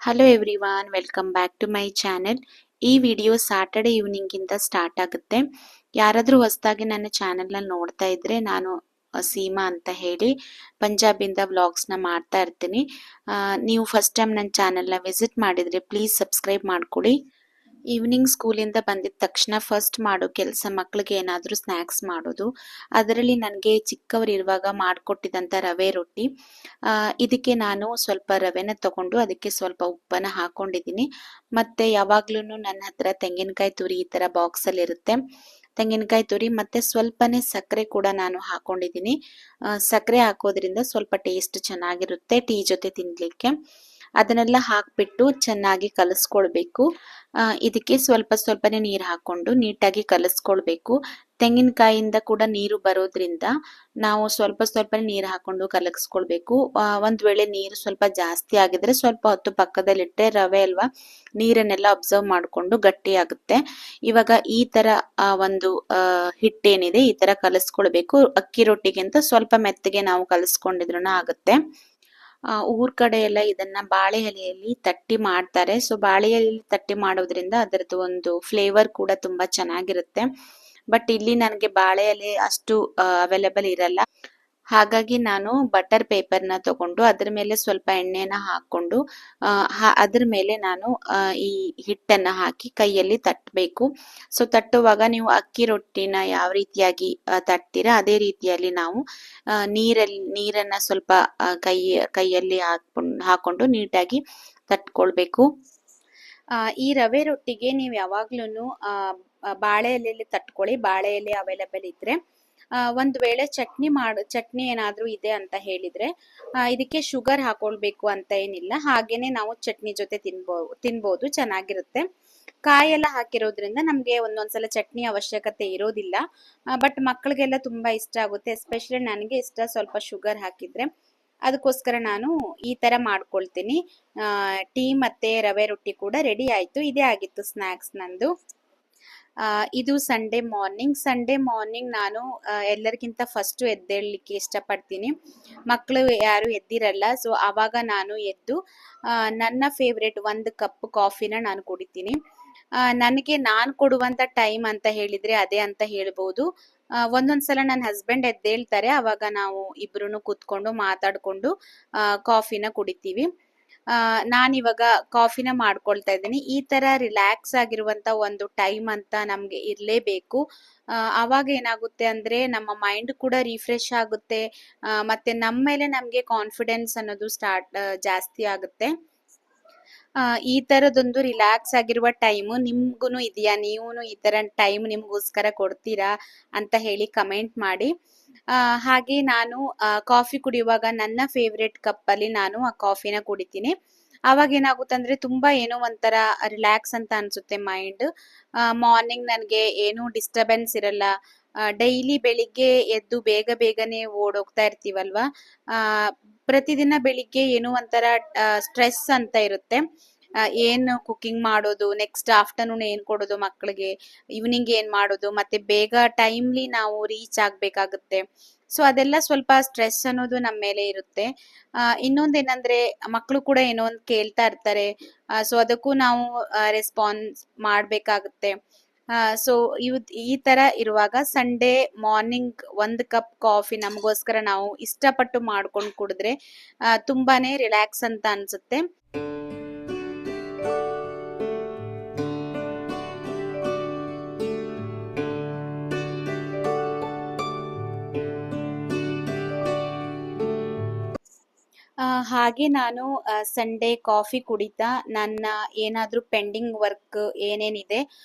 Hello everyone, welcome back to my channel. ಈ video Saturday evening ಇಂದ start ಆಗುತ್ತೆ. ಯಾರಾದರೂ ಹೊಸದಾಗಿ ನನ್ನ ಚಾನೆಲ್ನ ನೋಡ್ತಾ ಇದ್ರೆ, ನಾನು ಸೀಮಾ ಅಂತ ಹೇಳಿ ಪಂಜಾಬಿಂದ ವ್ಲಾಗ್ಸ್ನ ಮಾಡ್ತಾ ಇರ್ತೀನಿ. ನೀವು ಫಸ್ಟ್ ಟೈಮ್ ನನ್ನ ಚಾನೆಲ್ನ ವಿಸಿಟ್ ಮಾಡಿದ್ರೆ ಪ್ಲೀಸ್ ಸಬ್ಸ್ಕ್ರೈಬ್ ಮಾಡ್ಕೊಳ್ಳಿ. ಈವ್ನಿಂಗ್ ಸ್ಕೂಲಿಂದ ಬಂದಿದ ತಕ್ಷಣ ಫಸ್ಟ್ ಮಾಡೋ ಕೆಲಸ ಮಕ್ಕಳಿಗೆ ಏನಾದರೂ ಸ್ನ್ಯಾಕ್ಸ್ ಮಾಡೋದು. ಅದರಲ್ಲಿ ನನಗೆ ಚಿಕ್ಕವರಿರುವಾಗ ಮಾಡಿಕೊಟ್ಟಿದ್ದಂಥ ರವೆ ರೊಟ್ಟಿ. ಇದಕ್ಕೆ ನಾನು ಸ್ವಲ್ಪ ರವೆನ ತಗೊಂಡು ಅದಕ್ಕೆ ಸ್ವಲ್ಪ ಉಪ್ಪನ್ನು ಹಾಕೊಂಡಿದ್ದೀನಿ. ಮತ್ತು ಯಾವಾಗ್ಲೂ ನನ್ನ ಹತ್ರ ತೆಂಗಿನಕಾಯಿ ತುರಿ ಈ ಥರ ಬಾಕ್ಸಲ್ಲಿ ಇರುತ್ತೆ. ತೆಂಗಿನಕಾಯಿ ತುರಿ ಮತ್ತು ಸ್ವಲ್ಪನೇ ಸಕ್ಕರೆ ಕೂಡ ನಾನು ಹಾಕೊಂಡಿದ್ದೀನಿ. ಸಕ್ಕರೆ ಹಾಕೋದ್ರಿಂದ ಸ್ವಲ್ಪ ಟೇಸ್ಟ್ ಚೆನ್ನಾಗಿರುತ್ತೆ ಟೀ ಜೊತೆ ತಿನ್ನಲಿಕ್ಕೆ. ಅದನ್ನೆಲ್ಲ ಹಾಕ್ಬಿಟ್ಟು ಚೆನ್ನಾಗಿ ಕಲಿಸ್ಕೊಳ್ಬೇಕು. ಇದಕ್ಕೆ ಸ್ವಲ್ಪ ಸ್ವಲ್ಪನೇ ನೀರು ಹಾಕೊಂಡು ನೀಟಾಗಿ ಕಲಿಸ್ಕೊಳ್ಬೇಕು. ತೆಂಗಿನಕಾಯಿಂದ ಕೂಡ ನೀರು ಬರೋದ್ರಿಂದ ನಾವು ಸ್ವಲ್ಪ ಸ್ವಲ್ಪನೇ ನೀರು ಹಾಕೊಂಡು ಕಲಗಿಸ್ಕೊಳ್ಬೇಕು. ಒಂದ್ ವೇಳೆ ನೀರು ಸ್ವಲ್ಪ ಜಾಸ್ತಿ ಆಗಿದ್ರೆ ಸ್ವಲ್ಪ ಹೊತ್ತು ಪಕ್ಕದಲ್ಲಿಟ್ಟರೆ ರವೆ ಅಲ್ವಾ, ನೀರನ್ನೆಲ್ಲ ಅಬ್ಸರ್ವ್ ಮಾಡಿಕೊಂಡು ಗಟ್ಟಿ ಆಗುತ್ತೆ. ಇವಾಗ ಈ ತರ ಒಂದು ಹಿಟ್ಟೇನಿದೆ ಈ ತರ ಕಲಿಸ್ಕೊಳ್ಬೇಕು. ಅಕ್ಕಿ ರೊಟ್ಟಿಗಿಂತ ಸ್ವಲ್ಪ ಮೆತ್ತಗೆ ನಾವು ಕಲಿಸ್ಕೊಂಡಿದ್ರು ಆಗುತ್ತೆ. ಊರ್ ಕಡೆ ಎಲ್ಲ ಇದನ್ನ ಬಾಳೆ ಎಲೆಯಲ್ಲಿ ತಟ್ಟಿ ಮಾಡ್ತಾರೆ. ಸೊ ಬಾಳೆ ಎಲೆಯಲ್ಲಿ ತಟ್ಟಿ ಮಾಡೋದ್ರಿಂದ ಅದರದ್ದು ಒಂದು ಫ್ಲೇವರ್ ಕೂಡ ತುಂಬಾ ಚೆನ್ನಾಗಿರುತ್ತೆ. ಬಟ್ ಇಲ್ಲಿ ನನಗೆ ಬಾಳೆ ಎಲೆ ಅಷ್ಟು ಅವೈಲೇಬಲ್ ಇರಲ್ಲ. ಹಾಗಾಗಿ ನಾನು ಬಟರ್ ಪೇಪರ್ನ ತಗೊಂಡು ಅದ್ರ ಮೇಲೆ ಸ್ವಲ್ಪ ಎಣ್ಣೆನ ಹಾಕೊಂಡು ಅದ್ರ ಮೇಲೆ ನಾನು ಈ ಹಿಟ್ಟನ್ನ ಹಾಕಿ ಕೈಯಲ್ಲಿ ತಟ್ಟಬೇಕು. ಸೊ ತಟ್ಟುವಾಗ ನೀವು ಅಕ್ಕಿ ರೊಟ್ಟಿನ ಯಾವ ರೀತಿಯಾಗಿ ತಟ್ತೀರಾ ಅದೇ ರೀತಿಯಲ್ಲಿ ನಾವು ನೀರನ್ನ ಸ್ವಲ್ಪ ಕೈಯಲ್ಲಿ ಹಾಕೊಂಡು ನೀಟಾಗಿ ತಟ್ಕೊಳ್ಬೇಕು. ಈ ರವೆ ರೊಟ್ಟಿಗೆ ನೀವು ಯಾವಾಗ್ಲೂ ಬಾಳೆ ಎಲೆಯಲ್ಲಿ ತಟ್ಕೊಳ್ಳಿ. ಬಾಳೆ ಎಲೆ ಅವೈಲೇಬಲ್ ಇದ್ರೆ ಒಂದ್ ವೇಳೆ ಚಟ್ನಿ ಏನಾದ್ರೂ ಇದೆ ಅಂತ ಹೇಳಿದ್ರೆ ಇದಕ್ಕೆ ಶುಗರ್ ಹಾಕೊಳ್ಬೇಕು ಅಂತ ಏನಿಲ್ಲ. ಹಾಗೇನೆ ನಾವು ಚಟ್ನಿ ಜೊತೆ ತಿನ್ಬೋದು, ಚೆನ್ನಾಗಿರುತ್ತೆ. ಕಾಯೆಲ್ಲ ಹಾಕಿರೋದ್ರಿಂದ ನಮ್ಗೆ ಒಂದೊಂದ್ಸಲ ಚಟ್ನಿ ಅವಶ್ಯಕತೆ ಇರೋದಿಲ್ಲ. ಬಟ್ ಮಕ್ಕಳಿಗೆಲ್ಲ ತುಂಬಾ ಇಷ್ಟ ಆಗುತ್ತೆ. ಎಸ್ಪೆಷಲಿ ನನಗೆ ಇಷ್ಟ ಸ್ವಲ್ಪ ಶುಗರ್ ಹಾಕಿದ್ರೆ. ಅದಕ್ಕೋಸ್ಕರ ನಾನು ಈ ತರ ಮಾಡ್ಕೊಳ್ತೀನಿ. ಟೀ ಮತ್ತೆ ರವೆ ರೊಟ್ಟಿ ಕೂಡ ರೆಡಿ ಆಯ್ತು. ಇದೇ ಆಗಿತ್ತು ಸ್ನಾಕ್ಸ್ ನಂದು. ಇದು ಸಂಡೇ ಮಾರ್ನಿಂಗ್ ನಾನು ಎಲ್ಲರಿಗಿಂತ ಫಸ್ಟ್ ಎದ್ದೇಳಲಿಕ್ಕೆ ಇಷ್ಟಪಡ್ತೀನಿ. ಮಕ್ಕಳು ಯಾರು ಎದ್ದಿರಲ್ಲ. ಸೊ ಆವಾಗ ನಾನು ಎದ್ದು ನನ್ನ ಫೇವ್ರೆಟ್ 1 ಕಪ್ ಕಾಫಿನ ನಾನು ಕುಡಿತೀನಿ. ನನಗೆ ನಾನು ಕೊಡುವಂತ ಟೈಮ್ ಅಂತ ಹೇಳಿದ್ರೆ ಅದೇ ಅಂತ ಹೇಳ್ಬೋದು. ಒಂದೊಂದ್ಸಲ ನನ್ನ ಹಸ್ಬೆಂಡ್ ಎದ್ದೇಳ್ತಾರೆ, ಅವಾಗ ನಾವು ಇಬ್ರು ಕೂತ್ಕೊಂಡು ಮಾತಾಡ್ಕೊಂಡು ಕಾಫಿನ ಕುಡಿತೀವಿ. ನಾನಿವಾಗ ಕಾಫಿನ ಮಾಡ್ಕೊಳ್ತಾ ಇದ್ದೀನಿ. ಈ ತರ ರಿಲ್ಯಾಕ್ಸ್ ಆಗಿರುವಂತ ಒಂದು ಟೈಮ್ ಅಂತ ನಮ್ಗೆ ಇರ್ಲೇಬೇಕು. ಅವಾಗ ಏನಾಗುತ್ತೆ ಅಂದ್ರೆ ನಮ್ಮ ಮೈಂಡ್ ಕೂಡ ರಿಫ್ರೆಶ್ ಆಗುತ್ತೆ. ಮತ್ತೆ ನಮ್ಮ ಮೇಲೆ ನಮ್ಗೆ ಕಾನ್ಫಿಡೆನ್ಸ್ ಅನ್ನೋದು ಜಾಸ್ತಿ ಆಗುತ್ತೆ. ಈ ತರದೊಂದು ರಿಲ್ಯಾಕ್ಸ್ ಆಗಿರುವ ಟೈಮು ನಿಮ್ಗೂನು ಇದೆಯಾ? ನೀವುನು ಈ ತರ ಟೈಮ್ ನಿಮ್ಗೋಸ್ಕರ ಕೊಡ್ತೀರಾ ಅಂತ ಹೇಳಿ ಕಮೆಂಟ್ ಮಾಡಿ. ಹಾಗೆ ನಾನು ಕಾಫಿ ಕುಡಿಯುವಾಗ ನನ್ನ ಫೇವ್ರೆಟ್ ಕಪ್ ಅಲ್ಲಿ ನಾನು ಆ ಕಾಫಿನ ಕುಡಿತೀನಿ. ಅವಾಗ ಏನಾಗುತ್ತೆ ಅಂದ್ರೆ ತುಂಬಾ ಏನೋ ಒಂಥರ ರಿಲ್ಯಾಕ್ಸ್ ಅಂತ ಅನ್ಸುತ್ತೆ ಮೈಂಡ್. ಮಾರ್ನಿಂಗ್ ನನ್ಗೆ ಏನೂ ಡಿಸ್ಟರ್ಬೆನ್ಸ್ ಇರಲ್ಲ. ಡೈಲಿ ಬೆಳಿಗ್ಗೆ ಎದ್ದು ಬೇಗನೆ ಓಡೋಗ್ತಾ ಇರ್ತೀವಲ್ವಾ. ಪ್ರತಿದಿನ ಬೆಳಿಗ್ಗೆ ಏನೋ ಒಂಥರ ಸ್ಟ್ರೆಸ್ ಅಂತ ಇರುತ್ತೆ. ಏನು ಕುಕಿಂಗ್ ಮಾಡೋದು, ನೆಕ್ಸ್ಟ್ ಆಫ್ಟರ್ನೂನ್ ಏನ್ ಕೊಡೋದು ಮಕ್ಕಳಿಗೆ, ಈವ್ನಿಂಗ್ ಏನ್ ಮಾಡೋದು, ಮತ್ತೆ ಬೇಗ ಟೈಮ್ಲಿ ನಾವು ರೀಚ್ ಆಗ್ಬೇಕಾಗುತ್ತೆ. ಸೊ ಅದೆಲ್ಲ ಸ್ವಲ್ಪ ಸ್ಟ್ರೆಸ್ ಅನ್ನೋದು ನಮ್ಮ ಮೇಲೆ ಇರುತ್ತೆ. ಇನ್ನೊಂದೇನಂದ್ರೆ ಮಕ್ಕಳು ಕೂಡ ಏನೋ ಒಂದು ಕೇಳ್ತಾ ಇರ್ತಾರೆ. ಸೊ ಅದಕ್ಕೂ ನಾವು ರೆಸ್ಪಾನ್ಸ್ ಮಾಡ್ಬೇಕಾಗುತ್ತೆ. ಸೊ ಈ ತರ ಇರುವಾಗ ಸಂಡೇ ಮಾರ್ನಿಂಗ್ 1 ಕಪ್ ಕಾಫಿ ನಮಗೋಸ್ಕರ ನಾವು ಇಷ್ಟಪಟ್ಟು ಮಾಡ್ಕೊಂಡು ಕುಡಿದ್ರೆ ತುಂಬಾನೇ ರಿಲ್ಯಾಕ್ಸ್ ಅಂತ ಅನ್ಸುತ್ತೆ. ಹಾಗೆ ನಾನು ಸಂಡೇ ಕಾಫಿ ಕುಡಿತಾ ನನ್ನ ಏನಾದ್ರೂ ಪೆಂಡಿಂಗ್ ವರ್ಕ್ ಏನೇನಿದೆ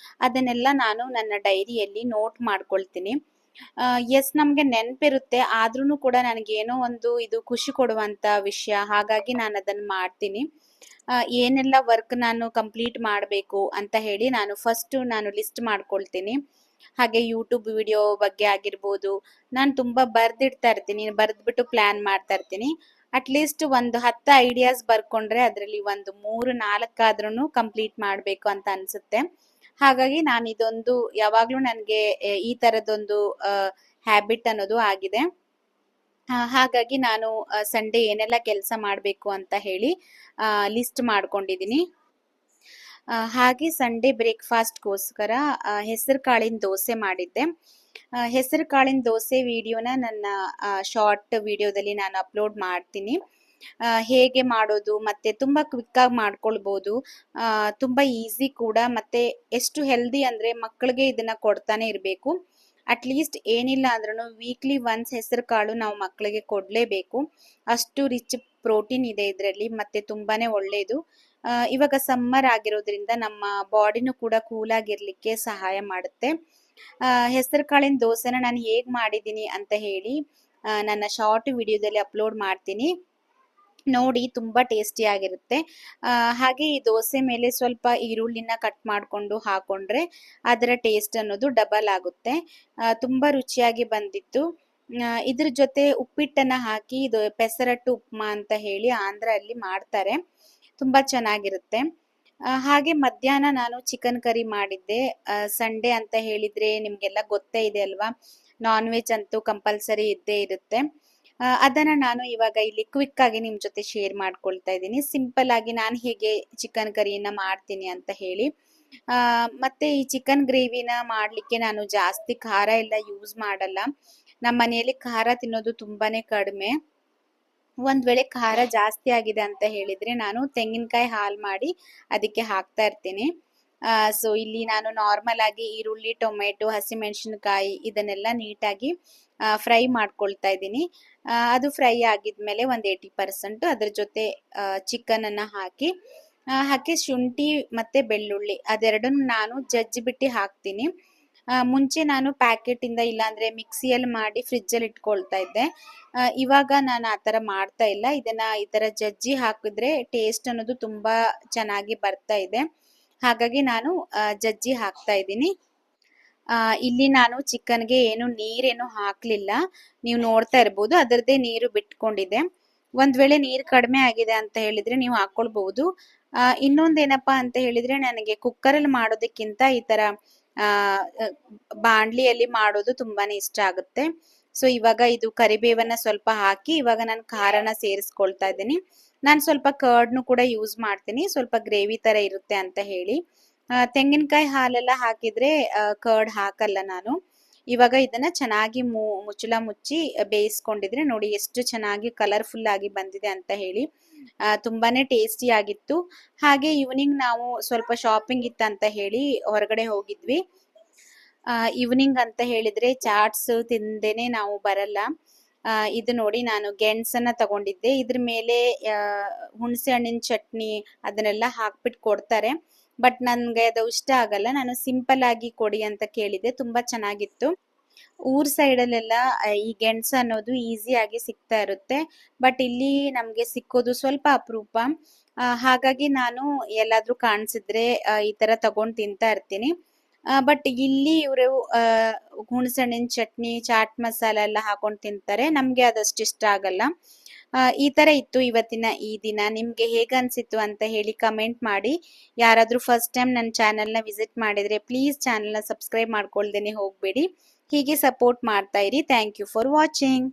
ಅದನ್ನೆಲ್ಲ ನಾನು ನನ್ನ ಡೈರಿಯಲ್ಲಿ ನೋಟ್ ಮಾಡ್ಕೊಳ್ತೀನಿ. ಎಸ್, ನಮ್ಗೆ ನೆನಪಿರುತ್ತೆ, ಆದ್ರೂ ಕೂಡ ನನಗೇನೋ ಒಂದು ಇದು ಖುಷಿ ಕೊಡುವಂತ ವಿಷಯ. ಹಾಗಾಗಿ ನಾನು ಅದನ್ನ ಮಾಡ್ತೀನಿ. ಏನೆಲ್ಲ ವರ್ಕ್ ನಾನು ಕಂಪ್ಲೀಟ್ ಮಾಡಬೇಕು ಅಂತ ಹೇಳಿ ನಾನು ಲಿಸ್ಟ್ ಮಾಡ್ಕೊಳ್ತೀನಿ. ಹಾಗೆ ಯೂಟ್ಯೂಬ್ ವಿಡಿಯೋ ಬಗ್ಗೆ ಆಗಿರ್ಬೋದು, ನಾನು ತುಂಬಾ ಬರ್ದಿಡ್ತಾ ಇರ್ತೀನಿ. ಬರ್ದ್ಬಿಟ್ಟು ಪ್ಲಾನ್ ಮಾಡ್ತಾ ಇರ್ತೀನಿ. ಅಟ್ಲೀಸ್ಟ್ ಒಂದು 10 ಐಡಿಯಾಸ್ ಬರ್ಕೊಂಡ್ರೆ ಅದರಲ್ಲಿ ಒಂದು 3-4 ಆದ್ರೂ ಕಂಪ್ಲೀಟ್ ಮಾಡ್ಬೇಕು ಅಂತ ಅನ್ಸುತ್ತೆ. ಹಾಗಾಗಿ ನಾನು ಇದೊಂದು ಯಾವಾಗ್ಲೂ ನನಗೆ ಈ ತರದೊಂದು ಹ್ಯಾಬಿಟ್ ಅನ್ನೋದು ಆಗಿದೆ. ಹಾಗಾಗಿ ನಾನು ಸಂಡೇ ಏನೆಲ್ಲ ಕೆಲಸ ಮಾಡಬೇಕು ಅಂತ ಹೇಳಿ ಲಿಸ್ಟ್ ಮಾಡ್ಕೊಂಡಿದ್ದೀನಿ. ಹಾಗೆ ಸಂಡೇ ಬ್ರೇಕ್ಫಾಸ್ಟ್ಗೋಸ್ಕರ ಹೆಸರು ಕಾಳಿನ ದೋಸೆ ಮಾಡಿದ್ದೆ. ಹೆಸರು ಕಾಳಿನ ದೋಸೆ ವಿಡಿಯೋನ ನನ್ನ ಶಾರ್ಟ್ ವಿಡಿಯೋದಲ್ಲಿ ನಾನು ಅಪ್ಲೋಡ್ ಮಾಡ್ತೀನಿ. ಹೇಗೆ ಮಾಡೋದು ಮತ್ತೆ ತುಂಬಾ ಕ್ವಿಕ್ ಆಗಿ ಮಾಡ್ಕೊಳ್ಬಹುದು. ತುಂಬಾ ಈಸಿ ಕೂಡ, ಮತ್ತೆ ಎಷ್ಟು ಹೆಲ್ದಿ ಅಂದ್ರೆ ಮಕ್ಕಳಿಗೆ ಇದನ್ನ ಕೊಡ್ತಾನೆ ಇರಬೇಕು. ಅಟ್ಲೀಸ್ಟ್ ಏನಿಲ್ಲ ಅಂದ್ರೂ ವೀಕ್ಲಿ ಒನ್ಸ್ ಹೆಸರು ಕಾಳು ನಾವು ಮಕ್ಕಳಿಗೆ ಕೊಡ್ಲೇಬೇಕು. ಅಷ್ಟು ರಿಚ್ ಪ್ರೋಟೀನ್ ಇದೆ ಇದರಲ್ಲಿ, ಮತ್ತೆ ತುಂಬಾನೇ ಒಳ್ಳೇದು. ಇವಾಗ ಸಮ್ಮರ್ ಆಗಿರೋದ್ರಿಂದ ನಮ್ಮ ಬಾಡಿನೂ ಕೂಡ ಕೂಲ್ ಆಗಿರ್ಲಿಕ್ಕೆ ಸಹಾಯ ಮಾಡುತ್ತೆ. ಹೆಸರು ಕಾಳಿನ ದೋಸೆನ ನಾನು ಹೇಗ್ ಮಾಡಿದೀನಿ ಅಂತ ಹೇಳಿ ನನ್ನ ಶಾರ್ಟ್ ವಿಡಿಯೋದಲ್ಲಿ ಅಪ್ಲೋಡ್ ಮಾಡ್ತೀನಿ, ನೋಡಿ. ತುಂಬಾ ಟೇಸ್ಟಿ ಆಗಿರುತ್ತೆ. ಹಾಗೆ ಈ ದೋಸೆ ಮೇಲೆ ಸ್ವಲ್ಪ ಈರುಳ್ಳಿನ ಕಟ್ ಮಾಡ್ಕೊಂಡು ಹಾಕೊಂಡ್ರೆ ಅದರ ಟೇಸ್ಟ್ ಅನ್ನೋದು ಡಬಲ್ ಆಗುತ್ತೆ. ತುಂಬಾ ರುಚಿಯಾಗಿ ಬಂದಿತ್ತು. ಇದ್ರ ಜೊತೆ ಉಪ್ಪಿಟ್ಟನ್ನ ಹಾಕಿ ಇದು ಪೆಸರಟ್ಟು ಉಪ್ಮಾ ಅಂತ ಹೇಳಿ ಆಂಧ್ರ ಅಲ್ಲಿ ಮಾಡ್ತಾರೆ, ತುಂಬಾ ಚೆನ್ನಾಗಿರುತ್ತೆ. ಹಾಗೆ ಮಧ್ಯಾಹ್ನ ನಾನು ಚಿಕನ್ ಕರಿ ಮಾಡಿದ್ದೆ. ಸಂಡೇ ಅಂತ ಹೇಳಿದ್ರೆ ನಿಮ್ಗೆಲ್ಲ ಗೊತ್ತೇ ಇದೆ ಅಲ್ವಾ, ನಾನ್ ವೆಜ್ ಅಂತೂ ಕಂಪಲ್ಸರಿ ಇದ್ದೇ ಇರುತ್ತೆ. ಅದನ್ನ ನಾನು ಇವಾಗ ಇಲ್ಲಿ ಕ್ವಿಕ್ ಆಗಿ ನಿಮ್ ಜೊತೆ ಶೇರ್ ಮಾಡ್ಕೊಳ್ತಾ ಇದ್ದೀನಿ, ಸಿಂಪಲ್ ಆಗಿ ನಾನು ಹೇಗೆ ಚಿಕನ್ ಕರಿಯನ್ನ ಮಾಡ್ತೀನಿ ಅಂತ ಹೇಳಿ. ಮತ್ತೆ ಈ ಚಿಕನ್ ಗ್ರೇವಿನ ಮಾಡ್ಲಿಕ್ಕೆ ನಾನು ಜಾಸ್ತಿ ಖಾರ ಎಲ್ಲ ಯೂಸ್ ಮಾಡಲ್ಲ. ನಮ್ಮ ಮನೆಯಲ್ಲಿ ಖಾರ ತಿನ್ನೋದು ತುಂಬಾನೇ ಕಡಿಮೆ. ಒಂದ್ ವೇಳೆ ಖಾರ ಜಾಸ್ತಿ ಆಗಿದೆ ಅಂತ ಹೇಳಿದ್ರೆ ನಾನು ತೆಂಗಿನಕಾಯಿ ಹಾಲ್ ಮಾಡಿ ಅದಕ್ಕೆ ಹಾಕ್ತಾ ಇರ್ತೀನಿ. ಸೊ ಇಲ್ಲಿ ನಾನು ನಾರ್ಮಲ್ ಆಗಿ ಈರುಳ್ಳಿ, ಟೊಮೆಟೊ, ಹಸಿಮೆಣಸಿನಕಾಯಿ ಇದನ್ನೆಲ್ಲ ನೀಟಾಗಿ ಫ್ರೈ ಮಾಡ್ಕೊಳ್ತಾ ಇದ್ದೀನಿ. ಅದು ಫ್ರೈ ಆಗಿದ್ಮೇಲೆ ಒಂದ್ 80% ಅದ್ರ ಜೊತೆ ಚಿಕನ್ ಅನ್ನ ಹಾಕಿ ಶುಂಠಿ ಮತ್ತೆ ಬೆಳ್ಳುಳ್ಳಿ ಅದೆರಡನ್ನು ನಾನು ಜಜ್ಜಿಬಿಟ್ಟು ಹಾಕ್ತೀನಿ. ಮುಂಚೆ ನಾನು ಪ್ಯಾಕೆಟ್ ಇಂದ ಇಲ್ಲಾಂದ್ರೆ ಮಿಕ್ಸಿಯಲ್ಲಿ ಮಾಡಿ ಫ್ರಿಜ್ ಅಲ್ಲಿ ಇಟ್ಕೊಳ್ತಾ ಇದ್ದೆ. ಇವಾಗ ನಾನು ಆತರ ಮಾಡ್ತಾ ಇಲ್ಲ. ಇದನ್ನ ಈ ತರ ಜಜ್ಜಿ ಹಾಕಿದ್ರೆ ಟೇಸ್ಟ್ ಅನ್ನೋದು ತುಂಬಾ ಚೆನ್ನಾಗಿ ಬರ್ತಾ ಇದೆ. ಹಾಗಾಗಿ ನಾನು ಜಜ್ಜಿ ಹಾಕ್ತಾ ಇದ್ದೀನಿ. ಇಲ್ಲಿ ನಾನು ಚಿಕನ್ಗೆ ಏನು ನೀರೇನು ಹಾಕ್ಲಿಲ್ಲ, ನೀವು ನೋಡ್ತಾ ಇರ್ಬೋದು ಅದರದ್ದೇ ನೀರು ಬಿಟ್ಕೊಂಡಿದೆ. ಒಂದ್ ವೇಳೆ ನೀರು ಕಡಿಮೆ ಆಗಿದೆ ಅಂತ ಹೇಳಿದ್ರೆ ನೀವು ಹಾಕೊಳ್ಬಹುದು. ಇನ್ನೊಂದೇನಪ್ಪಾ ಅಂತ ಹೇಳಿದ್ರೆ ನನಗೆ ಕುಕ್ಕರಲ್ಲಿ ಮಾಡೋದಕ್ಕಿಂತ ಈ ತರ ಬಾಂಡ್ಲಿಯಲ್ಲಿ ಮಾಡೋದು ತುಂಬಾನೇ ಇಷ್ಟ ಆಗುತ್ತೆ. ಸೊ ಇವಾಗ ಇದು ಕರಿಬೇವನ್ನ ಸ್ವಲ್ಪ ಹಾಕಿ ಇವಾಗ ನಾನು ಖಾರನ ಸೇರಿಸ್ಕೊಳ್ತಾ ಇದ್ದೀನಿ. ನಾನು ಸ್ವಲ್ಪ ಕರ್ಡ್ನು ಕೂಡ ಯೂಸ್ ಮಾಡ್ತೀನಿ, ಸ್ವಲ್ಪ ಗ್ರೇವಿ ತರ ಇರುತ್ತೆ ಅಂತ ಹೇಳಿ. ತೆಂಗಿನಕಾಯಿ ಹಾಲೆಲ್ಲ ಹಾಕಿದ್ರೆ ಕರ್ಡ್ ಹಾಕಲ್ಲ ನಾನು. ಇವಾಗ ಇದನ್ನ ಚೆನ್ನಾಗಿ ಮುಚ್ಚಳ ಮುಚ್ಚಿ ಬೇಯಿಸ್ಕೊಂಡಿದ್ರೆ ನೋಡಿ ಎಷ್ಟು ಚೆನ್ನಾಗಿ ಕಲರ್ಫುಲ್ ಆಗಿ ಬಂದಿದೆ ಅಂತ ಹೇಳಿ. ತುಂಬಾನೇ ಟೇಸ್ಟಿ ಆಗಿತ್ತು. ಹಾಗೆ ಈವ್ನಿಂಗ್ ನಾವು ಸ್ವಲ್ಪ ಶಾಪಿಂಗ್ ಇತ್ತಂತ ಹೇಳಿ ಹೊರಗಡೆ ಹೋಗಿದ್ವಿ. ಈವ್ನಿಂಗ್ ಅಂತ ಹೇಳಿದ್ರೆ ಚಾಟ್ಸ್ ತಿಂದೇನೆ ನಾವು ಬರಲ್ಲ. ಇದು ನೋಡಿ ನಾನು ಗೆಣಸನ್ನ ತಗೊಂಡಿದ್ದೆ. ಇದ್ರ ಮೇಲೆ ಹುಣಸೆ ಹಣ್ಣಿನ ಚಟ್ನಿ ಅದನ್ನೆಲ್ಲ ಹಾಕ್ಬಿಟ್ಟು ಕೊಡ್ತಾರೆ, ಬಟ್ ನನ್ಗೆ ಅದು ಇಷ್ಟ ಆಗಲ್ಲ. ನಾನು ಸಿಂಪಲ್ ಆಗಿ ಕೊಡಿ ಅಂತ ಕೇಳಿದೆ, ತುಂಬಾ ಚೆನ್ನಾಗಿತ್ತು. ಊರ್ ಸೈಡ್ ಅಲ್ಲೆಲ್ಲ ಈ ಗೆಣಸು ಅನ್ನೋದು ಈಸಿಯಾಗಿ ಸಿಗ್ತಾ ಇರುತ್ತೆ, ಬಟ್ ಇಲ್ಲಿ ನಮ್ಗೆ ಸಿಕ್ಕೋದು ಸ್ವಲ್ಪ ಅಪರೂಪ. ಹಾಗಾಗಿ ನಾನು ಎಲ್ಲಾದ್ರೂ ಕಾಣಿಸಿದ್ರೆ ಈ ತರ ತಗೊಂಡ್ ತಿಂತಾ ಇರ್ತೀನಿ. ಬಟ್ ಇಲ್ಲಿ ಇವರು ಹುಣಸೆಹಣ್ಣಿನ ಚಟ್ನಿ, ಚಾಟ್ ಮಸಾಲ ಎಲ್ಲ ಹಾಕೊಂಡು ತಿಂತಾರೆ, ನಮ್ಗೆ ಅದಷ್ಟು ಇಷ್ಟ ಆಗಲ್ಲ. ಈ ತರ ಇತ್ತು ಇವತ್ತಿನ ಈ ದಿನ. ನಿಮ್ಗೆ ಹೇಗ ಅನ್ಸಿತ್ತು ಅಂತ ಹೇಳಿ ಕಮೆಂಟ್ ಮಾಡಿ. ಯಾರಾದ್ರೂ ಫಸ್ಟ್ ಟೈಮ್ ನನ್ನ ಚಾನೆಲ್ ನ ವಿಸಿಟ್ ಮಾಡಿದ್ರೆ ಪ್ಲೀಸ್ ಚಾನೆಲ್ ನ ಸಬ್ಸ್ಕ್ರೈಬ್ ಮಾಡ್ಕೊಳ್ದೇನೆ ಹೋಗ್ಬೇಡಿ. ಹೀಗೆ ಸಪೋರ್ಟ್ ಮಾಡ್ತಾ ಇರಿ. Thank you for watching.